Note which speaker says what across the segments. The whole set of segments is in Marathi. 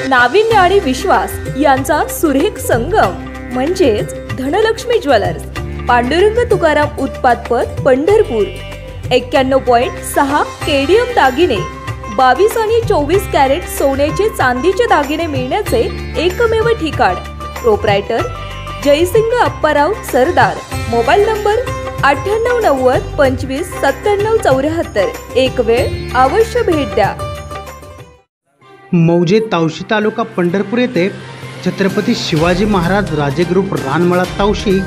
Speaker 1: नाविन्य आणि विश्वास यांचा सुरेख संगम म्हणजेच धनलक्ष्मी ज्वेलर्स, पांडुरंग तुकाराम उत्पादपत, पंढरपूर। 91.6 केडीएम दागिने, 22 आणि 24 कॅरेट सोन्याचे चांदीचे दागिने मिळण्याचे एकमेव ठिकाण। Proprietor Jaysing Apparao Sardar. Mobile number 9890259774। एक वेळ अवश्य भेट द्या।
Speaker 2: मौजे तावशी तालुका पंढरपूर येथे छत्रपती शिवाजी महाराज राजे ग्रुप रानमळा तावशी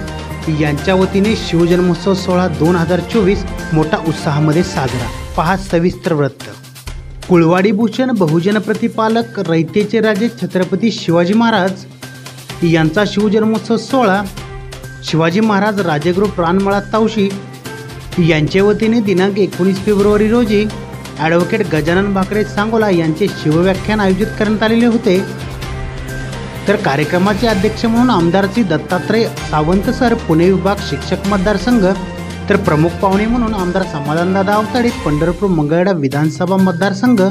Speaker 2: यांच्या वतीने शिवजन्मोत्सव सोहळा 2024 मोठा उत्साहामध्ये साजरा। पहा सविस्तर वृत्त। कुळवाडी भूषण बहुजन प्रतिपालक रयतेचे राजे छत्रपती शिवाजी महाराज यांचा शिवजन्मोत्सव सोहळा शिवाजी महाराज राजे ग्रुप रानमळा तावशी यांच्या वतीने दिनांक 19 फेब्रुवारी रोजी ॲडव्होकेट गजानन भाकरे सांगोला यांचे शिवव्याख्यान आयोजित करण्यात आलेले होते। तर कार्यक्रमाचे अध्यक्ष म्हणून आमदार श्री दत्तात्रय सावंत सर, पुणे विभाग शिक्षक मतदारसंघ, तर प्रमुख पाहुणे म्हणून आमदार समाधानदादा अवताडे, पंढरपूर मंगळवेढा विधानसभा मतदारसंघ,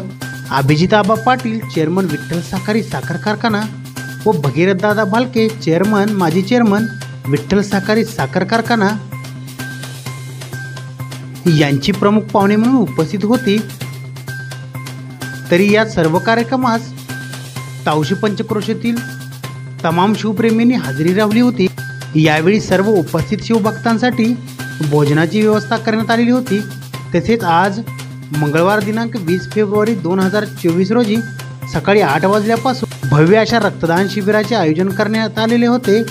Speaker 2: अभिजितआबा पाटील, चेअरमन विठ्ठल सहकारी साखर कारखाना व भगीरथदादा भालके, चेअरमन माजी चेअरमन विठ्ठल सहकारी साखर कारखाना यांची प्रमुख पाहुणे म्हणून उपस्थित होती। तरी या सर्व कार्यक्रमास तावशी पंचक्रोशीतील तमाम शिवप्रेमींनी हजेरी लावली होती। यावेळी सर्व उपस्थित शिवभक्तांसाठी भोजनाची व्यवस्था करण्यात आलेली होती। तसेच आज मंगळवार दिनांक 20 फेब्रुवारी 2024 रोजी सकाळी 8 वाजल्यापासून भव्य अशा रक्तदान शिबिराचे आयोजन करण्यात आलेले होते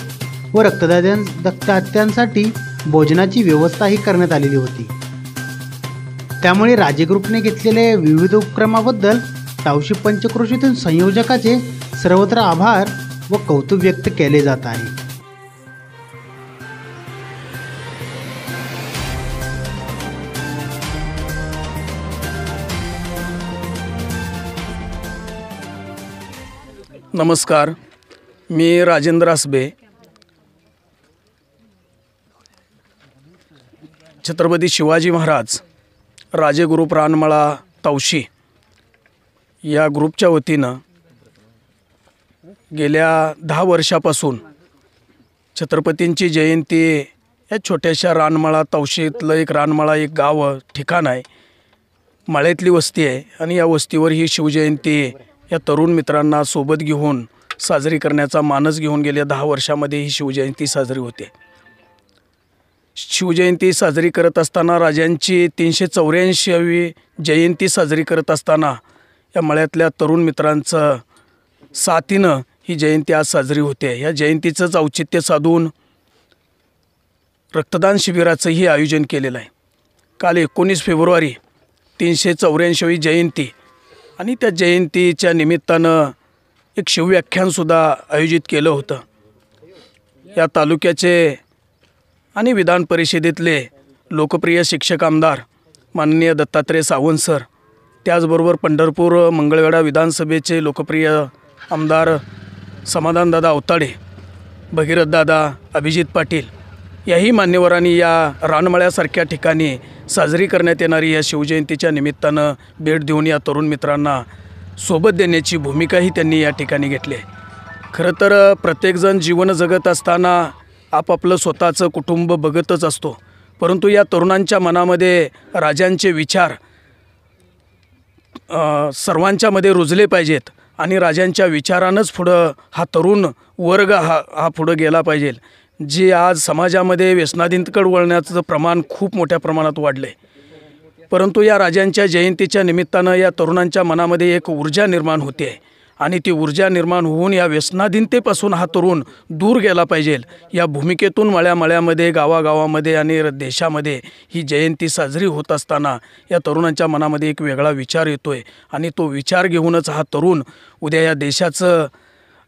Speaker 2: व रक्तदात्यांसाठी भोजनाची व्यवस्थाही करण्यात आलेली होती। त्यामुळे राजे ग्रुपने घेतलेल्या विविध उपक्रमाबद्दल तावशी पंचक्रोशीतून संयोजकाचे सर्वत्र आभार व कौतुक व्यक्त केले जात आहे।
Speaker 3: नमस्कार, मी राजेंद्र आसबे, छत्रपती शिवाजी महाराज राजे ग्रुप रानमळा तावशी या ग्रुपच्या वतीनं गेल्या 10 वर्षापासून छत्रपतींची जयंती या छोट्याशा रानमळा तावशीतलं एक रानमळा एक गाव ठिकाण आहे, माळ्यातली वस्ती आहे आणि या वस्तीवर ही शिवजयंती या तरुण मित्रांना सोबत घेऊन साजरी करण्याचा मानस घेऊन गेल्या 10 वर्षामध्ये ही शिवजयंती साजरी होते। शिवजयंती साजरी करत असताना राजांची 384वी जयंती साजरी करत असताना या मळ्यातल्या तरुण मित्रांचं साथीनं ही जयंती आज साजरी होते। या जयंतीचंच औचित्य साधून रक्तदान शिबिराचंही आयोजन केलेलं आहे। काल 19 फेब्रुवारी 384वी जयंती आणि त्या जयंतीच्या निमित्तानं एक शिवव्याख्यानसुद्धा आयोजित केलं होतं। या तालुक्याचे आणि विधान परिषदेतले लोकप्रिय शिक्षक आमदार माननीय दत्तात्रय सावंत सर, त्याचबरोबर पंढरपूर मंगळवेढा विधानसभेचे लोकप्रिय आमदार समाधानदादा अवताडे, भगीरथदादा, अभिजित पाटील याही मान्यवरांनी या रानमळ्यासारख्या ठिकाणी साजरी करण्यात येणारी या शिवजयंतीच्या निमित्तानं भेट देऊन या तरुण मित्रांना सोबत देण्याची भूमिकाही त्यांनी या ठिकाणी घेतली आहे। खरं तर प्रत्येकजण जीवन जगत असताना आपापलं स्वतःचं कुटुंब बघतच असतो, परंतु या तरुणांच्या मनामध्ये राजांचे विचार सर्वांच्या मध्ये रुजले पाहिजेत आणि राजांच्या विचारानंच पुढं हा तरुण वर्ग हा पुढं गेला पाहिजे। जे आज समाजामध्ये व्यसनाधीनकडे वळण्याचं प्रमाण खूप मोठ्या प्रमाणात वाढले, परंतु या राजांच्या जयंतीच्या निमित्तानं या तरुणांच्या मनामध्ये एक ऊर्जा निर्माण होते आणि ती ऊर्जा निर्माण होऊन या व्यसनाधीनतेपासून हा तरुण दूर गेला पाहिजे या भूमिकेतून मळ्यामध्ये, गावागावामध्ये आणि देशामध्ये ही जयंती साजरी होत असताना या तरुणांच्या मनामध्ये एक वेगळा विचार येतोय आणि तो विचार घेऊनच हा तरुण उद्या या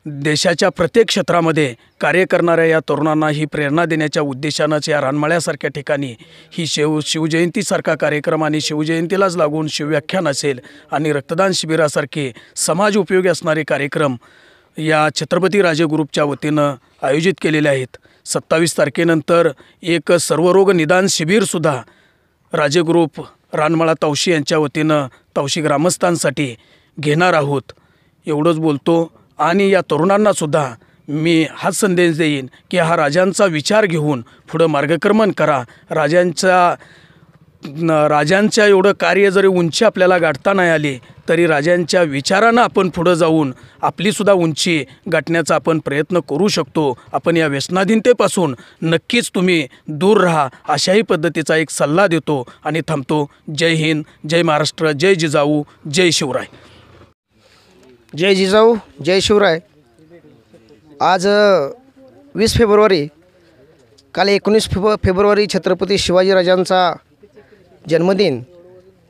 Speaker 3: देशाच्या प्रत्येक क्षेत्रामध्ये कार्य करणाऱ्या या तरुणांना ही प्रेरणा देण्याच्या उद्देशानंच या रानमळ्यासारख्या ठिकाणी ही शिवजयंतीसारखा कार्यक्रम आणि शिवजयंतीलाच लागून शिवव्याख्यान असेल आणि रक्तदान शिबिरासारखे समाज उपयोगी असणारे कार्यक्रम या छत्रपती राजे ग्रुपच्या वतीनं आयोजित केलेले आहेत। 27 तारखेनंतर एक सर्वरोग निदान शिबिरसुद्धा राजे ग्रुप रानमळा तावशी यांच्या वतीनं तावशी ग्रामस्थांसाठी घेणार आहोत। एवढंच बोलतो। आणि या तरुणांनासुद्धा मी हाच संदेश देईन की हा राजांचा विचार घेऊन पुढं मार्गक्रमण करा. राजांच्या एवढं कार्य जरी उंची आपल्याला गाठता नाही आली तरी राजांच्या विचारानं आपण पुढं जाऊन आपलीसुद्धा उंची गाठण्याचा आपण प्रयत्न करू शकतो. आपण या व्यसनाधीनतेपासून नक्कीच तुम्ही दूर राहा अशाही पद्धतीचा एक सल्ला देतो आणि थांबतो. जय हिंद, जय महाराष्ट्र, जय जिजाऊ, जय शिवराय.
Speaker 4: जय जिजाऊ, जय शिवराय. आज 20 फेब्रुवारी, काल 19 फेब्रुवारी छत्रपती शिवाजीराजांचा जन्मदिन.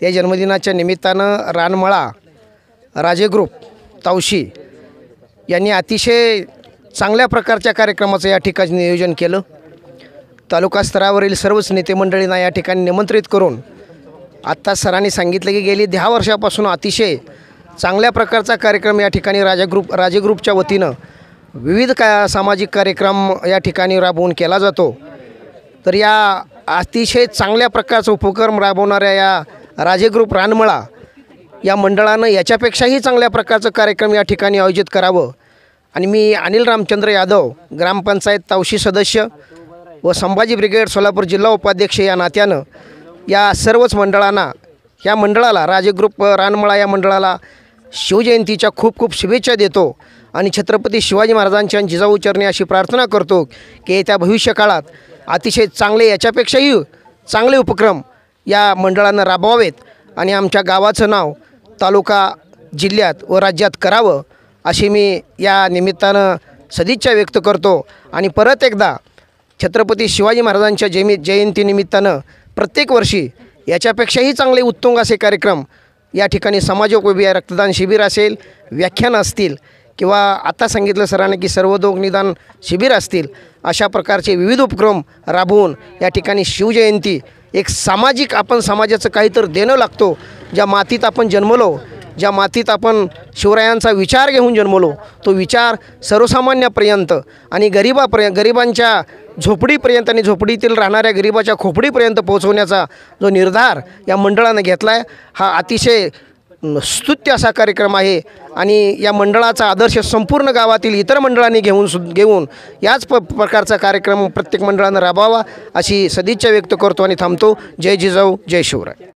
Speaker 4: या जन्मदिनाच्या निमित्तानं रानमळा राजे ग्रुप तावशी यांनी अतिशय चांगल्या प्रकारच्या कार्यक्रमाचं या ठिकाणी नियोजन केलं. तालुका स्तरावरील सर्वच नेते मंडळींना या ठिकाणी निमंत्रित करून आत्ता सरांनी सांगितलं की गेली 10 वर्षापासून अतिशय चांगल्या प्रकारचा कार्यक्रम या ठिकाणी राजे ग्रुपच्या वतीनं विविध सामाजिक कार्यक्रम या ठिकाणी राबवून केला जातो. तर या अतिशय चांगल्या प्रकारचा उपक्रम राबवणाऱ्या या राजे ग्रुप रानमळा या मंडळानं याच्यापेक्षाही चांगल्या प्रकारचं कार्यक्रम या ठिकाणी आयोजित करावं. आणि मी अनिल रामचंद्र यादव, ग्रामपंचायत तावशी सदस्य व संभाजी ब्रिगेड सोलापूर जिल्हा उपाध्यक्ष या नात्यानं या सर्वच मंडळांना, या मंडळाला राजे ग्रुप रानमळा या मंडळाला शिवजयंतीच्या खूप खूप शुभेच्छा देतो. आणि छत्रपती शिवाजी महाराजांच्या जिजाऊ चरणी अशी प्रार्थना करतो की येत्या भविष्यकाळात अतिशय चांगले, याच्यापेक्षाही चांगले उपक्रम या मंडळानं राबवावेत आणि आमच्या गावाचं नाव तालुका, जिल्ह्यात व राज्यात करावं अशी मी या निमित्तानं सदिच्छा व्यक्त करतो. आणि परत एकदा छत्रपती शिवाजी महाराजांच्या जयंतीनिमित्तानं प्रत्येक वर्षी याच्यापेक्षाही चांगले उत्तुंग असे कार्यक्रम या ठिकाणी समाजोपयोगी रक्तदान शिबिर असेल, व्याख्यानं असतील किंवा आता सांगितलं सरांनी की सर्वोदोग निदान शिबिर असतील, अशा प्रकारचे विविध उपक्रम राबवून या ठिकाणी शिवजयंती एक सामाजिक, आपण समाजाचं काहीतरी देणं लागतो. ज्या मातीत आपण जन्मलो, ज्या मातीत आपण शिवरायांचा विचार घेऊन जन्मलो, तो विचार सर्वसामान्यापर्यंत आणि गरिबांच्या झोपडीपर्यंत आणि झोपडीतील राहणाऱ्या गरिबाच्या खोपडीपर्यंत पोहोचवण्याचा जो निर्धार या मंडळानं घेतला आहे, हा अतिशय स्तुत्य असा कार्यक्रम आहे. आणि या मंडळाचा आदर्श संपूर्ण गावातील इतर मंडळांनी घेऊन याच प्रकारचा कार्यक्रम प्रत्येक मंडळानं राबवावा अशी सदिच्छा व्यक्त करतो आणि थांबतो. जय जिजाऊ, जय शिवराय.